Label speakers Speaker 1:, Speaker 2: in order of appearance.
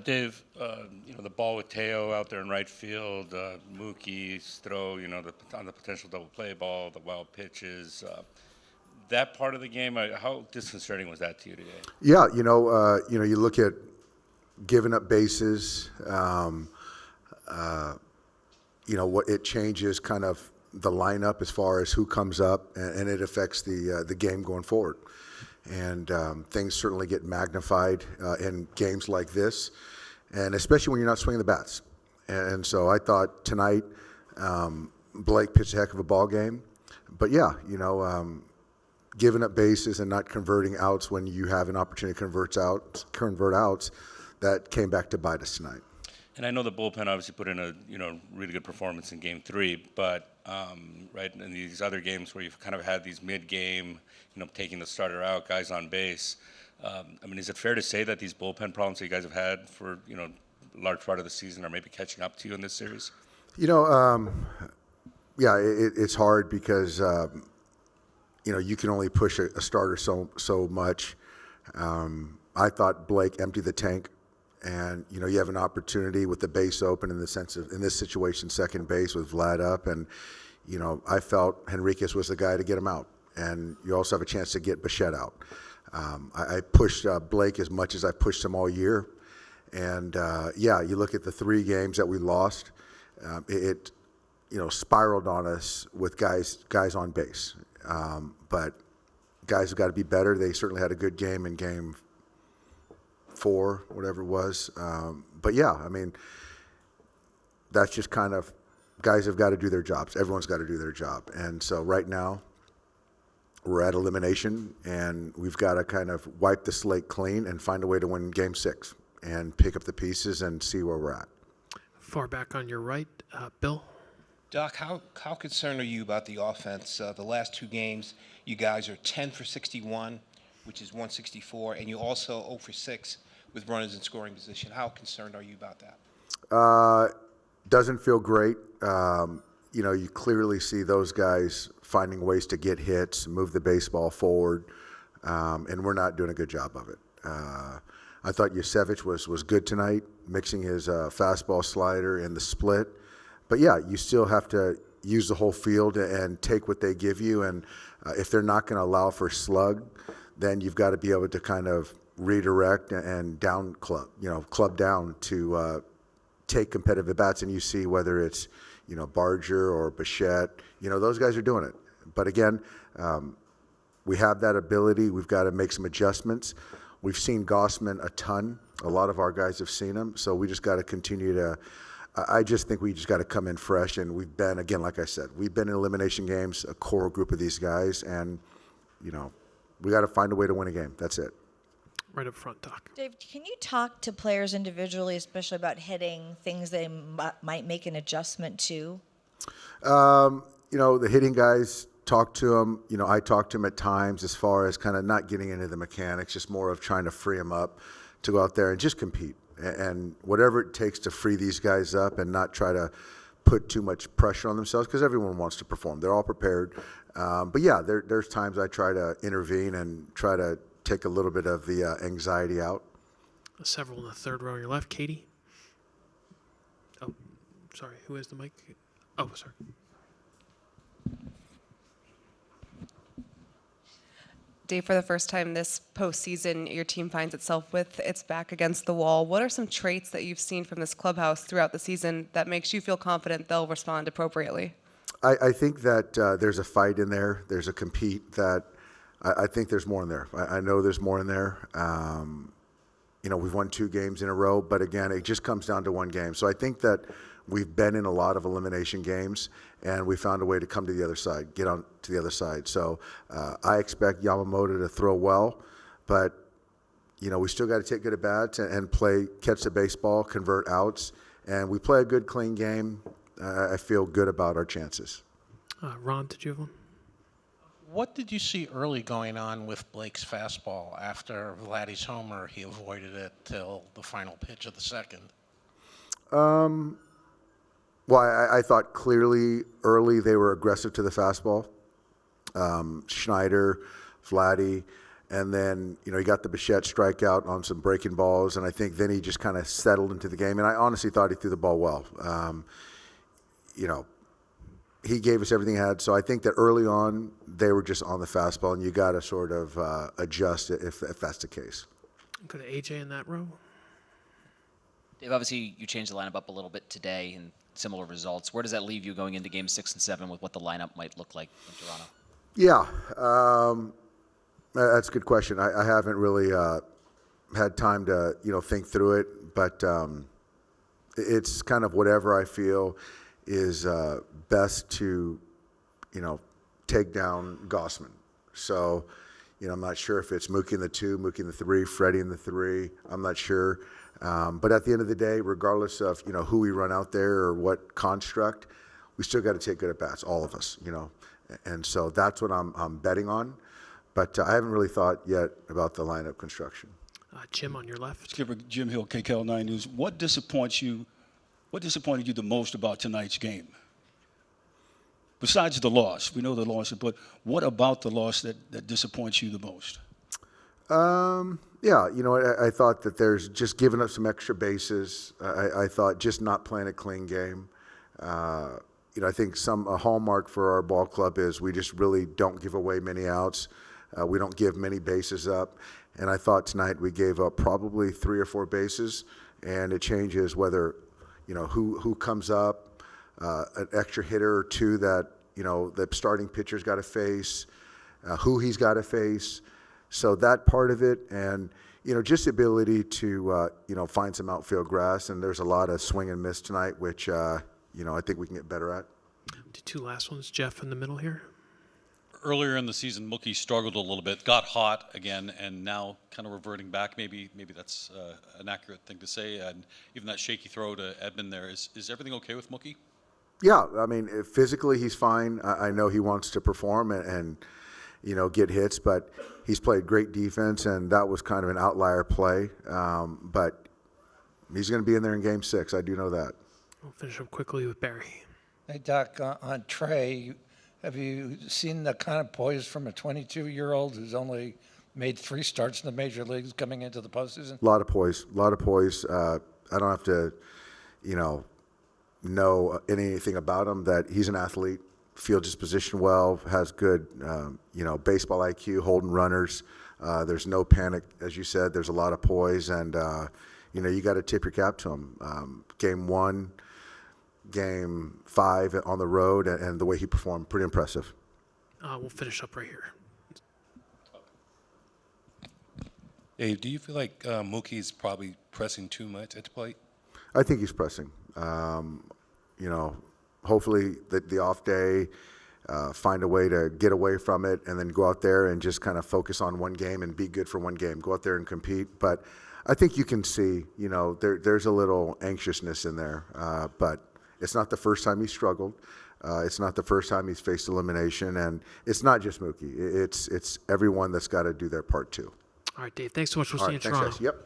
Speaker 1: Dave, the ball with Teo out there in right field, Mookie's throw, on the potential double play ball, the wild pitches, that part of the game, how disconcerting was that to you today?
Speaker 2: Yeah, you look at giving up bases. What it changes kind of the lineup as far as who comes up, and it affects the game going forward. And things certainly get magnified in games like this, and especially when you're not swinging the bats. And so I thought tonight Blake pitched a heck of a ball game. But yeah, giving up bases and not converting outs when you have an opportunity to convert outs, that came back to bite us tonight.
Speaker 1: And I know the bullpen obviously put in a really good performance in Game 3, but right in these other games where you've kind of had these mid-game, taking the starter out, guys on base. Is it fair to say that these bullpen problems that you guys have had for a large part of the season are maybe catching up to you in this series?
Speaker 2: It's hard because you can only push a starter so much. I thought Blake emptied the tank. And, you have an opportunity with the base open in the sense of, in this situation, second base with Vlad up. And, I felt Henriquez was the guy to get him out. And you also have a chance to get Bichette out. I pushed Blake as much as I pushed him all year. And, you look at the 3 games that we lost, it spiraled on us with guys on base. But guys have got to be better. They certainly had a good game in Game 4, whatever it was. That's just kind of, guys have got to do their jobs. Everyone's got to do their job. And so right now, we're at elimination, and we've got to kind of wipe the slate clean and find a way to win Game 6 and pick up the pieces and see where we're at.
Speaker 3: Far back on your right, Bill.
Speaker 4: Doc, how concerned are you about the offense? The last 2 games, you guys are 10 for 61, which is 164, and you also 0 for 6 with runners in scoring position. How concerned are you about that?
Speaker 2: Doesn't feel great. You clearly see those guys finding ways to get hits, move the baseball forward, and we're not doing a good job of it. I thought Yosevich was good tonight, mixing his fastball slider and the split. But yeah, you still have to use the whole field and take what they give you. And if they're not going to allow for slug, then you've got to be able to kind of redirect and down club down to take competitive at-bats. And you see whether it's, Barger or Bichette, those guys are doing it. But again, we have that ability. We've got to make some adjustments. We've seen Gossman a ton. A lot of our guys have seen him. So we just got to continue to I just think we just got to come in fresh. And we've been, again, like I said, we've been in elimination games, a core group of these guys. And, we got to find a way to win a game. That's it.
Speaker 3: Right up front, Doc.
Speaker 5: Dave, can you talk to players individually, especially about hitting, things they might make an adjustment to?
Speaker 2: The hitting guys, talk to them. I talk to them at times as far as kind of not getting into the mechanics, just more of trying to free them up to go out there and just compete. And whatever it takes to free these guys up and not try to put too much pressure on themselves, because everyone wants to perform. They're all prepared. But yeah, there's times I try to intervene and try to take a little bit of the anxiety out.
Speaker 3: Several in the third row on your left. Katie? Oh, sorry. Who has the mic? Oh, sorry.
Speaker 6: Dave, for the first time this postseason, your team finds itself with its back against the wall. What are some traits that you've seen from this clubhouse throughout the season that makes you feel confident they'll respond appropriately?
Speaker 2: I think that there's a fight in there. There's a compete that I think there's more in there. I know there's more in there. We've won 2 games in a row, but again, it just comes down to one game. So I think that we've been in a lot of elimination games, and we found a way to come to the other side, get on to the other side. So I expect Yamamoto to throw well, but we still got to take good at bats and play, catch the baseball, convert outs, and we play a good, clean game. I feel good about our chances.
Speaker 3: Ron, did you have one?
Speaker 7: What did you see early going on with Blake's fastball? After Vladdy's homer, he avoided it till the final pitch of the second.
Speaker 2: Well, I thought clearly early they were aggressive to the fastball. Schneider, Vladdy, And then, he got the Bichette strikeout on some breaking balls, and I think then he just kind of settled into the game. And I honestly thought he threw the ball well. He gave us everything he had. So I think that early on, they were just on the fastball, and you got to sort of adjust it if that's the case.
Speaker 3: Go to AJ in that row.
Speaker 8: Dave, obviously you changed the lineup up a little bit today and similar results. Where does that leave you going into Game 6 and 7 with what the lineup might look like in Toronto?
Speaker 2: Yeah, that's a good question. I haven't really had time to think through it, but it's kind of whatever I feel is best to take down Gossman. So I'm not sure if it's Mookie in the 2, Mookie in the 3, Freddie in the 3. I'm not sure. But at the end of the day, regardless of who we run out there or what construct, we still got to take good at bats, all of us. And so that's what I'm betting on. But I haven't really thought yet about the lineup construction.
Speaker 3: Jim on your left.
Speaker 9: Skipper Jim Hill, KCAL 9 News. What disappointed you the most about tonight's game? Besides the loss, we know the loss, but what about the loss that disappoints you the most?
Speaker 2: Yeah, I thought that there's just giving up some extra bases. I thought just not playing a clean game. I think a hallmark for our ball club is we just really don't give away many outs. We don't give many bases up. And I thought tonight we gave up probably 3 or 4 bases, and it changes whether, who comes up, an extra hitter or 2 that, the starting pitcher's got to face, who he's got to face. So that part of it, and, just the ability to, find some outfield grass. And there's a lot of swing and miss tonight, which, I think we can get better at.
Speaker 3: The 2 last ones, Jeff in the middle here.
Speaker 10: Earlier in the season, Mookie struggled a little bit, got hot again, and now kind of reverting back. Maybe that's an accurate thing to say. And even that shaky throw to Edman there, is everything okay with Mookie?
Speaker 2: Yeah, I mean, physically he's fine. I know he wants to perform and get hits, but he's played great defense, and that was kind of an outlier play. But he's going to be in there in Game 6. I do know that.
Speaker 3: We'll finish up quickly with Barry.
Speaker 11: Hey, Doc, on Trey, have you seen the kind of poise from a 22-year-old who's only made 3 starts in the major leagues coming into the postseason?
Speaker 2: A lot of poise. I don't have to, know anything about him, that he's an athlete, fields his position well, has good, baseball IQ, holding runners. There's no panic, as you said. There's a lot of poise, and, you got to tip your cap to him. Game 1, Game 5 on the road, and the way he performed, pretty impressive.
Speaker 3: We'll finish up right here.
Speaker 1: Dave, do you feel like Mookie's probably pressing too much at the plate?
Speaker 2: I think he's pressing. Hopefully the off day, find a way to get away from it and then go out there and just kind of focus on one game and be good for one game. Go out there and compete. But I think you can see, there's a little anxiousness in there. But it's not the first time he's struggled. It's not the first time he's faced elimination. And it's not just Mookie. It's everyone that's got to do their part too.
Speaker 3: All right, Dave, thanks so much. We'll see you in
Speaker 2: Thanks,
Speaker 3: Toronto.
Speaker 2: guys. Yep.